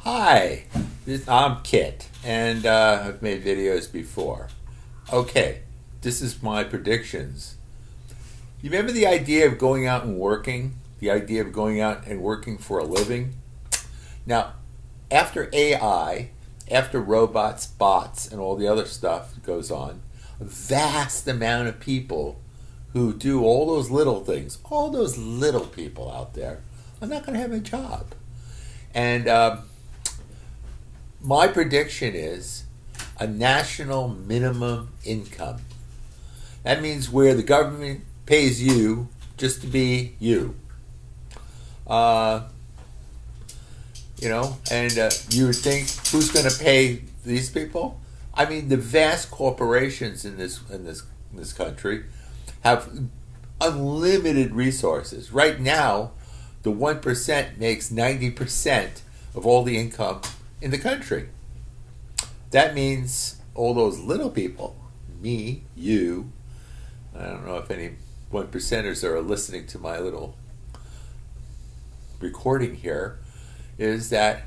Hi, I'm Kit, and I've made videos before. Okay, this is my predictions. You remember the idea of going out and working? The idea of going out and working for a living? Now, after AI, after robots, bots, and all the other stuff that goes on, a vast amount of people who do all those little things, all those little people out there, are not going to have a job. And my prediction is a national minimum income. That means where the government pays you just to be you. And you would think, who's going to pay these people? I mean, the vast corporations in this country have unlimited resources. Right now, the 1% makes 90% of all the income in the country. That means all those little people, me, you, I don't know if any 1%ers are listening to my little recording here, is that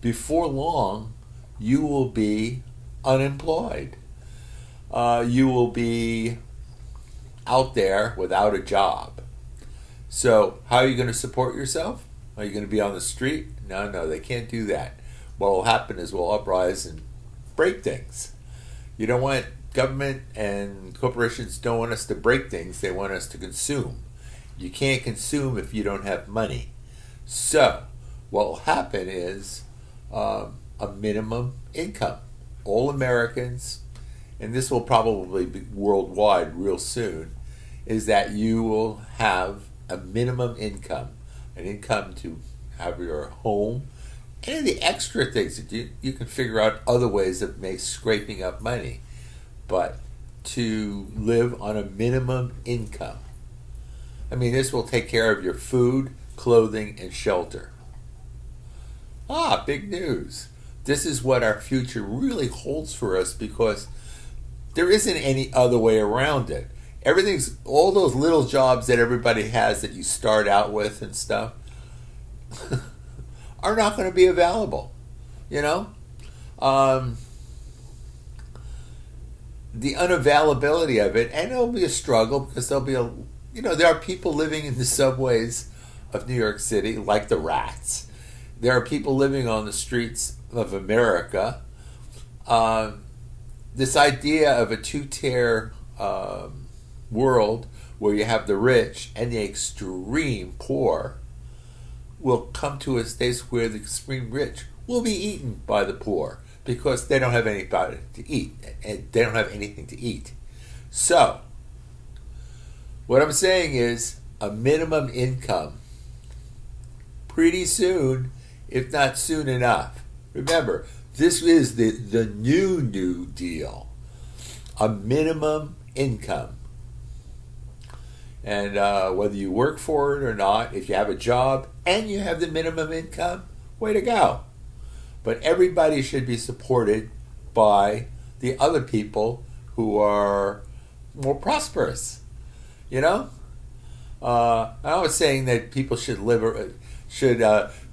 before long, you will be unemployed. You will be out there without a job. So how are you going to support yourself? Are you going to be on the street? No, they can't do that. What will happen is we'll uprise and break things. You don't want government and corporations don't want us to break things. They want us to consume. You can't consume if you don't have money. So what will happen is a minimum income. All Americans, and this will probably be worldwide real soon, is that you will have a minimum income, an income to have your home, and the extra things that you can figure out other ways of scraping up money, but to live on a minimum income. I mean, this will take care of your food, clothing, and shelter. Big news. This is what our future really holds for us because there isn't any other way around it. All those little jobs that everybody has that you start out with and stuff are not going to be available. The unavailability of it, and it'll be a struggle because there are people living in the subways of New York City like the rats. There are people living on the streets of America. This idea of a two-tier world where you have the rich and the extreme poor will come to a stage where the extreme rich will be eaten by the poor because they don't have anybody to eat and they don't have anything to eat. So, what I'm saying is a minimum income pretty soon, if not soon enough. Remember, this is the New Deal. A minimum income. And whether you work for it or not, if you have a job and you have the minimum income, way to go. But everybody should be supported by the other people who are more prosperous. I'm not saying that people should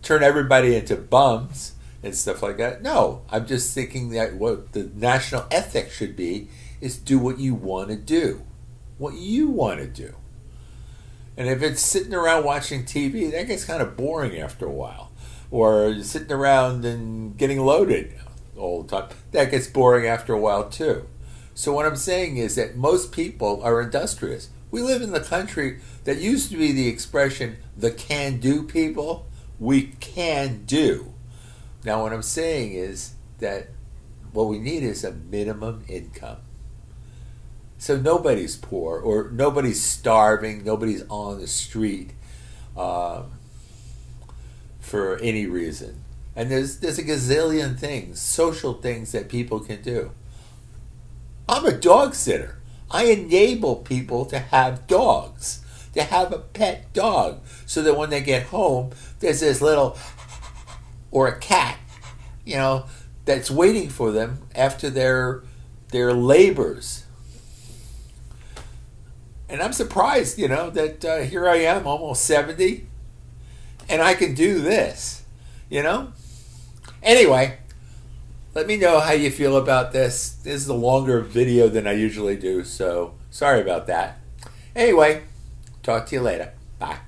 turn everybody into bums and stuff like that. No, I'm just thinking that what the national ethic should be is do what you want to do. What you want to do. And if it's sitting around watching TV, that gets kind of boring after a while. Or sitting around and getting loaded all the time, that gets boring after a while too. So what I'm saying is that most people are industrious. We live in the country that used to be the expression, the can-do people. We can do. Now what I'm saying is that what we need is a minimum income. So nobody's poor or nobody's starving, nobody's on the street for any reason. And there's a gazillion things, social things that people can do. I'm a dog sitter. I enable people to have dogs, to have a pet dog, so that when they get home, there's this little, or a cat, that's waiting for them after their labors. And I'm surprised, that here I am, almost 70, and I can do this, Anyway, let me know how you feel about this. This is a longer video than I usually do, so sorry about that. Anyway, talk to you later. Bye.